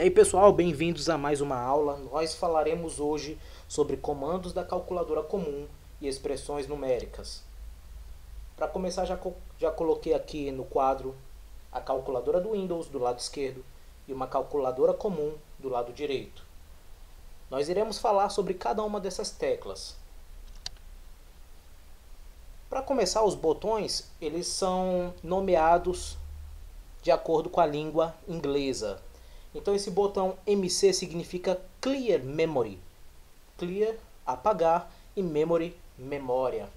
aí pessoal, bem-vindos a mais uma aula. Nós falaremos hoje sobre comandos da calculadora comum e expressões numéricas. Para começar, já coloquei aqui no quadro a calculadora do Windows do lado esquerdo e uma calculadora comum do lado direito. Nós iremos falar sobre cada uma dessas teclas. Para começar, os botões eles são nomeados de acordo com a língua inglesa. Então esse botão MC significa Clear Memory. Clear, apagar, e Memory, memória.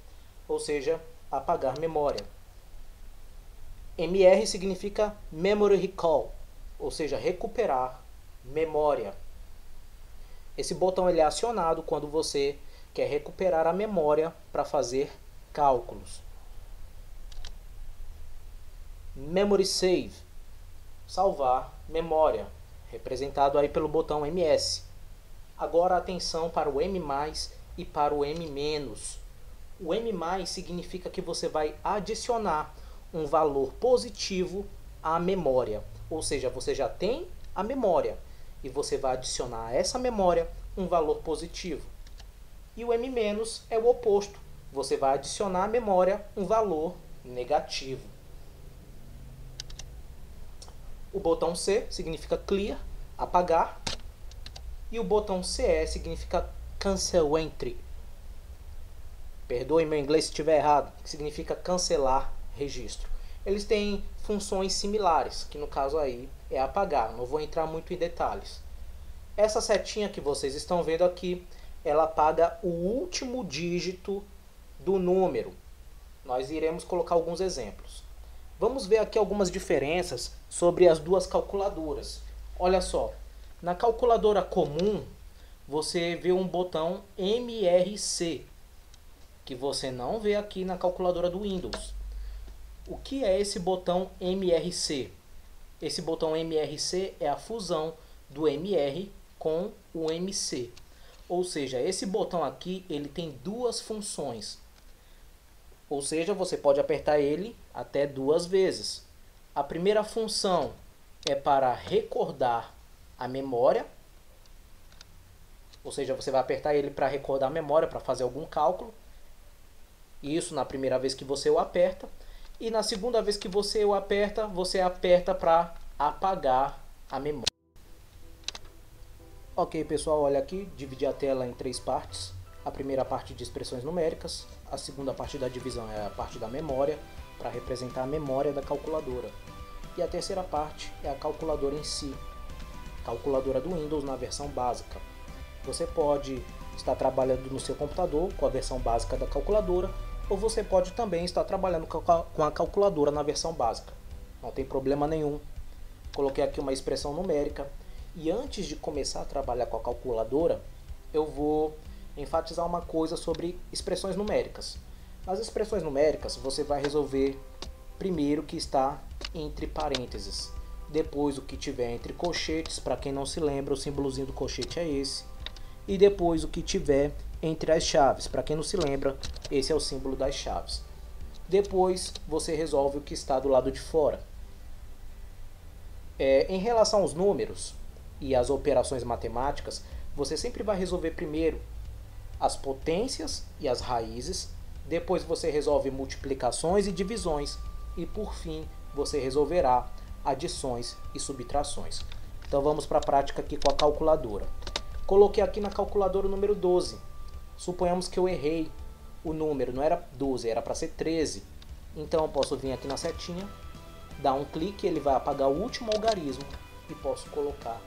Ou seja, apagar memória. MR significa Memory Recall, ou seja, recuperar memória. Esse botão ele é acionado quando você quer recuperar a memória para fazer cálculos. Memory Save, salvar memória, representado aí pelo botão MS. Agora atenção para o M+, e para o M-. O M+ significa que você vai adicionar um valor positivo à memória. Ou seja, você já tem a memória e você vai adicionar a essa memória um valor positivo. E o M- é o oposto. Você vai adicionar à memória um valor negativo. O botão C significa Clear, apagar. E o botão CE significa Cancel Entry. Perdoe meu inglês se estiver errado, que significa cancelar registro. Eles têm funções similares, que no caso aí é apagar. Não vou entrar muito em detalhes. Essa setinha que vocês estão vendo aqui, ela apaga o último dígito do número. Nós iremos colocar alguns exemplos. Vamos ver aqui algumas diferenças sobre as duas calculadoras. Olha só, na calculadora comum, você vê um botão MRC, que você não vê aqui na calculadora do Windows. O que é esse botão MRC? Esse botão MRC é a fusão do MR com o MC. Ou seja, esse botão aqui ele tem duas funções. Ou seja, você pode apertar ele até 2 vezes. A primeira função é para recordar a memória. Ou seja, você vai apertar ele para recordar a memória, para fazer algum cálculo. Isso na primeira vez que você o aperta. E na segunda vez que você o aperta, você aperta para apagar a memória. Ok, pessoal, olha aqui, dividi a tela em 3 partes. A primeira parte de expressões numéricas, a segunda parte da divisão é a parte da memória, para representar a memória da calculadora. E a terceira parte é a calculadora em si, calculadora do Windows na versão básica. Você pode estar trabalhando no seu computador com a versão básica da calculadora, ou você pode também estar trabalhando com a calculadora na versão básica. Não tem problema nenhum. Coloquei aqui uma expressão numérica, e antes de começar a trabalhar com a calculadora, eu vou enfatizar uma coisa sobre expressões numéricas. Nas expressões numéricas, você vai resolver primeiro o que está entre parênteses, depois o que tiver entre colchetes, para quem não se lembra, o símbolozinho do colchete é esse, e depois o que tiver entre as chaves, para quem não se lembra, esse é o símbolo das chaves. Depois você resolve o que está do lado de fora. Em relação aos números e às operações matemáticas, você sempre vai resolver primeiro as potências e as raízes, depois você resolve multiplicações e divisões e por fim você resolverá adições e subtrações. Então vamos para a prática aqui com a calculadora. Coloquei aqui na calculadora o número 12. Suponhamos que eu errei o número, não era 12, era para ser 13. Então eu posso vir aqui na setinha, dar um clique, ele vai apagar o último algarismo e posso colocar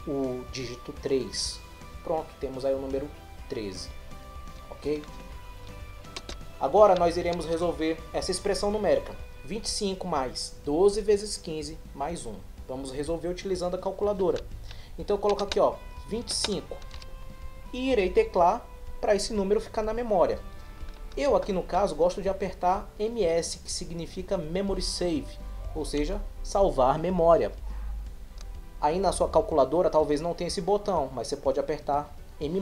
o dígito 3. Pronto, temos aí o número 13, ok? Agora nós iremos resolver essa expressão numérica, 25 mais 12 vezes 15 mais 1. Vamos resolver utilizando a calculadora. Então eu coloco aqui, ó, 25 e irei teclar para esse número ficar na memória. Eu aqui no caso gosto de apertar MS, que significa Memory Save, ou seja, salvar memória. Aí na sua calculadora talvez não tenha esse botão, mas você pode apertar M+.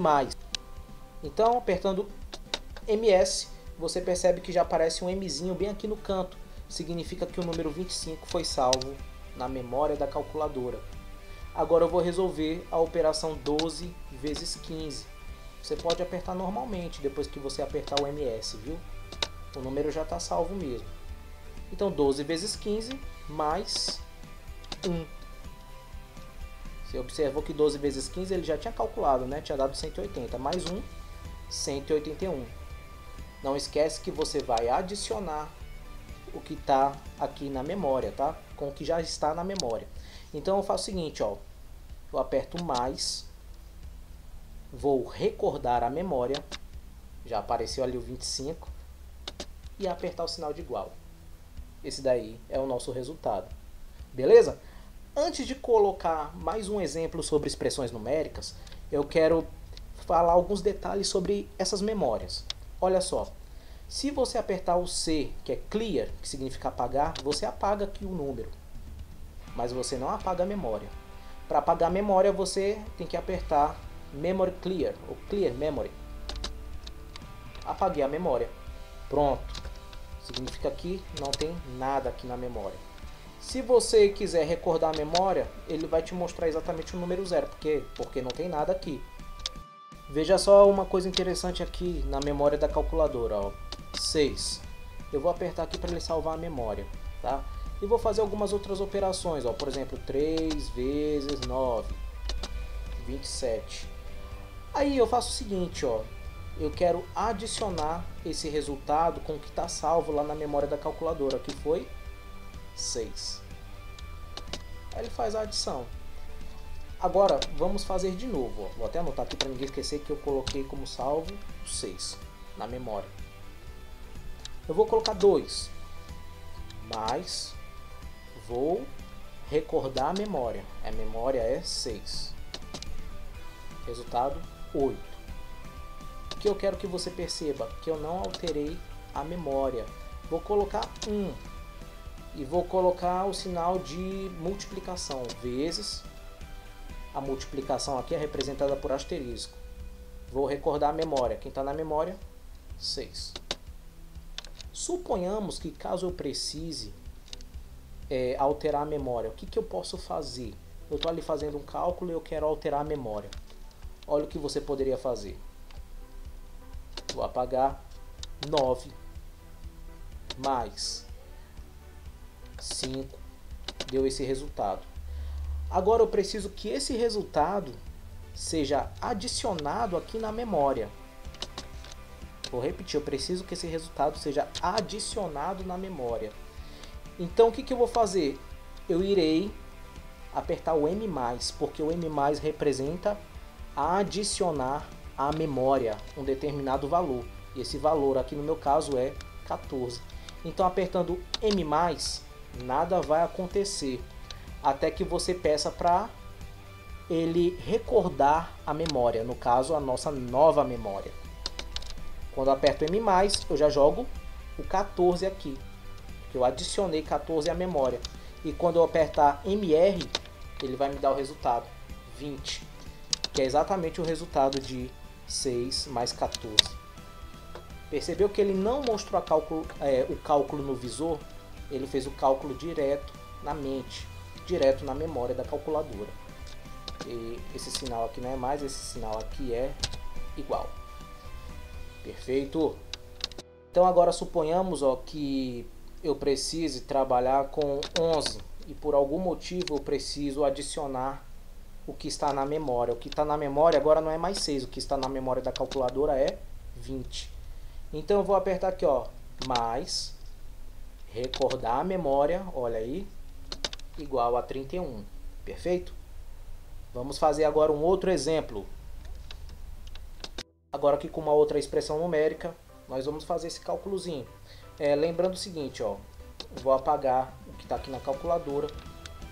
Então, apertando MS, você percebe que já aparece um Mzinho bem aqui no canto. Significa que o número 25 foi salvo na memória da calculadora. Agora eu vou resolver a operação 12 vezes 15. Você pode apertar normalmente depois que você apertar o MS, viu? O número já está salvo mesmo. Então 12 vezes 15 mais 1. Você observou que 12 vezes 15 ele já tinha calculado, né? Tinha dado 180. Mais 1, 181. Não esquece que você vai adicionar o que está aqui na memória, tá? Com o que já está na memória. Então eu faço o seguinte, ó. Eu aperto mais. Vou recordar a memória. Já apareceu ali o 25. E apertar o sinal de igual. Esse daí é o nosso resultado. Beleza? Antes de colocar mais um exemplo sobre expressões numéricas, eu quero falar alguns detalhes sobre essas memórias. Olha só. Se você apertar o C, que é clear, que significa apagar, você apaga aqui o número. Mas você não apaga a memória. Para apagar a memória, você tem que apertar Memory Clear, ou Clear Memory. Apaguei a memória. Pronto. Significa que não tem nada aqui na memória. Se você quiser recordar a memória, ele vai te mostrar exatamente o número 0. Porque não tem nada aqui. Veja só uma coisa interessante aqui na memória da calculadora. Ó. 6. Eu vou apertar aqui para ele salvar a memória. Tá? E vou fazer algumas outras operações. Ó. Por exemplo, 3 vezes 9. 27. Aí eu faço o seguinte, ó. Eu quero adicionar esse resultado com o que está salvo lá na memória da calculadora, que foi 6. Aí ele faz a adição. Agora vamos fazer de novo. Ó. Vou até anotar aqui para ninguém esquecer que eu coloquei como salvo 6 na memória. Eu vou colocar 2, mas vou recordar a memória. A memória é 6. Resultado 8. O que eu quero que você perceba? Que eu não alterei a memória. Vou colocar 1 e vou colocar o sinal de multiplicação vezes. A multiplicação aqui é representada por asterisco. Vou recordar a memória. Quem está na memória? 6. Suponhamos que caso eu precise alterar a memória, o que eu posso fazer? Eu estou ali fazendo um cálculo e eu quero alterar a memória. Olha o que você poderia fazer. Vou apagar 9 mais 5. Deu esse resultado. Agora eu preciso que esse resultado seja adicionado aqui na memória. Vou repetir, eu preciso que esse resultado seja adicionado na memória. Então o que eu vou fazer? Eu irei apertar o M+, porque o M+, representa adicionar à memória um determinado valor. E esse valor aqui no meu caso é 14. Então apertando M+, nada vai acontecer até que você peça para ele recordar a memória, no caso a nossa nova memória. Quando eu aperto M+, eu já jogo o 14 aqui, que eu adicionei 14 à memória. E quando eu apertar MR, ele vai me dar o resultado 20, que é exatamente o resultado de 6 mais 14. Percebeu que ele não mostrou o cálculo no visor? Ele fez o cálculo direto na mente, direto na memória da calculadora. E esse sinal aqui não é mais, esse sinal aqui é igual. Perfeito? Então agora suponhamos que eu precise trabalhar com 11 e por algum motivo eu preciso adicionar o que está na memória. O que está na memória agora não é mais 6, o que está na memória da calculadora é 20. Então eu vou apertar aqui, ó, mais, recordar a memória, olha aí, igual a 31. Perfeito? Vamos fazer agora um outro exemplo. Agora aqui com uma outra expressão numérica, nós vamos fazer esse cálculozinho. Lembrando o seguinte, ó, vou apagar o que está aqui na calculadora,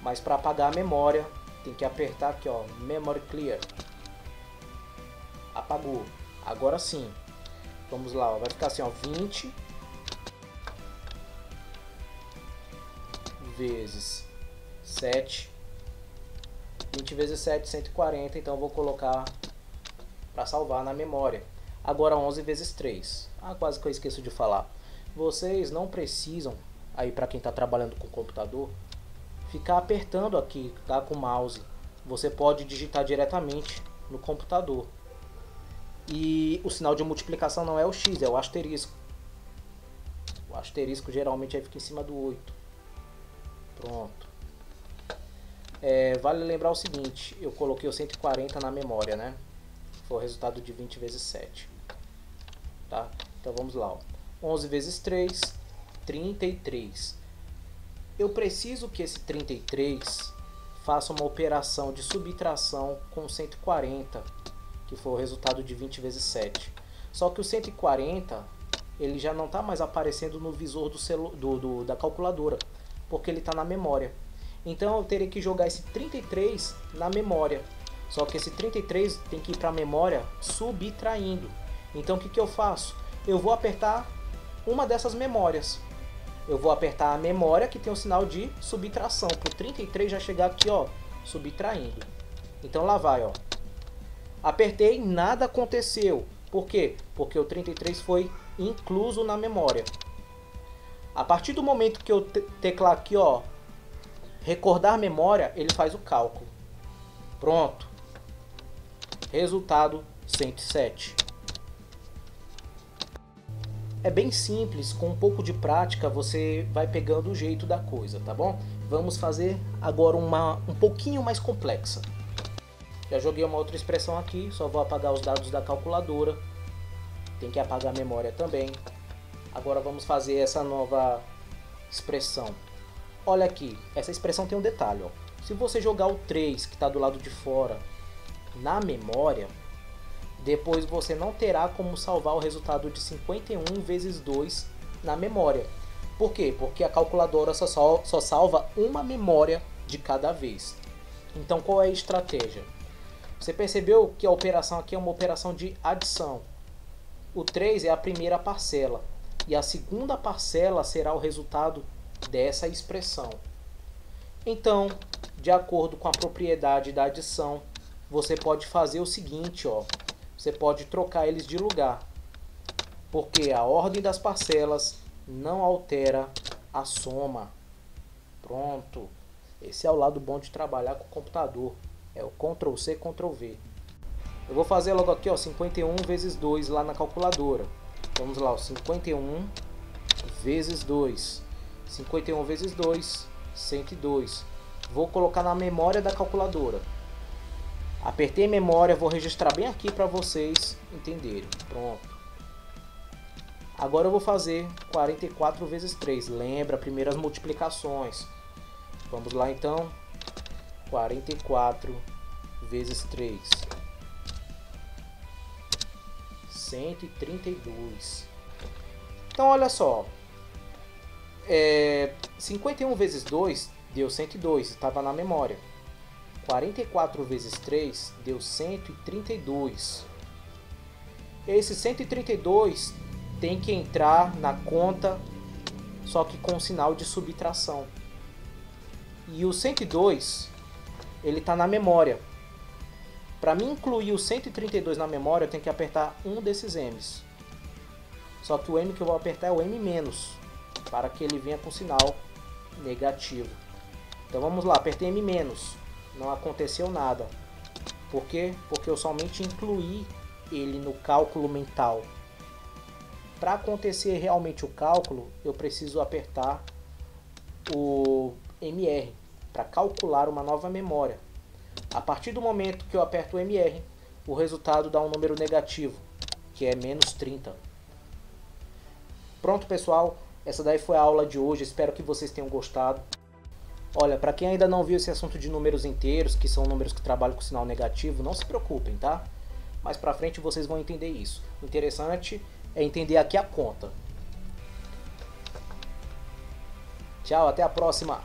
mas para apagar a memória, tem que apertar aqui, ó, Memory Clear. Apagou. Agora sim. Vamos lá, ó, vai ficar assim, ó, 20 vezes 7. 20 vezes 7, 140, então eu vou colocar para salvar na memória. Agora 11 vezes 3. Quase que eu esqueço de falar. Vocês não precisam, aí para quem está trabalhando com computador, ficar apertando aqui, tá, com o mouse. você pode digitar diretamente no computador. E o sinal de multiplicação não é o X, é o asterisco. O asterisco geralmente aí fica em cima do 8. Pronto. Vale lembrar o seguinte, eu coloquei o 140 na memória, né? Foi o resultado de 20 vezes 7. Tá? Então vamos lá. Ó. 11 vezes 3, 33. Eu preciso que esse 33 faça uma operação de subtração com 140, que foi o resultado de 20 vezes 7. Só que o 140 ele já não está mais aparecendo no visor da calculadora, porque ele está na memória. Então eu teria que jogar esse 33 na memória. Só que esse 33 tem que ir para a memória subtraindo. Então o que eu faço? Eu vou apertar uma dessas memórias. Eu vou apertar a memória que tem o sinal de subtração. Para o 33 já chegar aqui, ó, subtraindo. Então lá vai, ó. Apertei, nada aconteceu. Por quê? Porque o 33 foi incluso na memória. A partir do momento que eu teclar aqui, ó, recordar memória, ele faz o cálculo. Pronto. Resultado 107. É bem simples, com um pouco de prática você vai pegando o jeito da coisa, tá bom? Vamos fazer agora um pouquinho mais complexa. Já joguei uma outra expressão aqui, só vou apagar os dados da calculadora. Tem que apagar a memória também. Agora vamos fazer essa nova expressão. Olha aqui, essa expressão tem um detalhe. Ó. Se você jogar o 3 que está do lado de fora na memória, depois você não terá como salvar o resultado de 51 vezes 2 na memória. Por quê? Porque a calculadora só salva uma memória de cada vez. Então qual é a estratégia? Você percebeu que a operação aqui é uma operação de adição. O 3 é a primeira parcela e a segunda parcela será o resultado dessa expressão. Então, de acordo com a propriedade da adição, você pode fazer o seguinte, ó. Você pode trocar eles de lugar, porque a ordem das parcelas não altera a soma. Pronto. Esse é o lado bom de trabalhar com o computador. É o Ctrl+C, Ctrl+V. Eu vou fazer logo aqui, ó, 51 vezes 2 lá na calculadora. Vamos lá, ó, 51 vezes 2. 51 vezes 2, 102. Vou colocar na memória da calculadora. Apertei memória, vou registrar bem aqui para vocês entenderem. Pronto. Agora eu vou fazer 44 vezes 3. Lembra, primeiras multiplicações. Vamos lá então. 44 vezes 3. 132. Então olha só. 51 vezes 2 deu 102, estava na memória. 44 vezes 3 deu 132. Esse 132 tem que entrar na conta, só que com sinal de subtração. E o 102, ele está na memória. Para mim incluir o 132 na memória, eu tenho que apertar um desses M's. Só que o M que eu vou apertar é o M-, para que ele venha com sinal negativo. Então vamos lá, apertei M-. Não aconteceu nada. Por quê? Porque eu somente incluí ele no cálculo mental. Para acontecer realmente o cálculo, eu preciso apertar o MR para calcular uma nova memória. A partir do momento que eu aperto o MR, o resultado dá um número negativo, que é menos 30. Pronto, pessoal. Essa daí foi a aula de hoje. Espero que vocês tenham gostado. Olha, para quem ainda não viu esse assunto de números inteiros, que são números que trabalham com sinal negativo, não se preocupem, tá? Mais pra frente vocês vão entender isso. O interessante é entender aqui a conta. Tchau, até a próxima!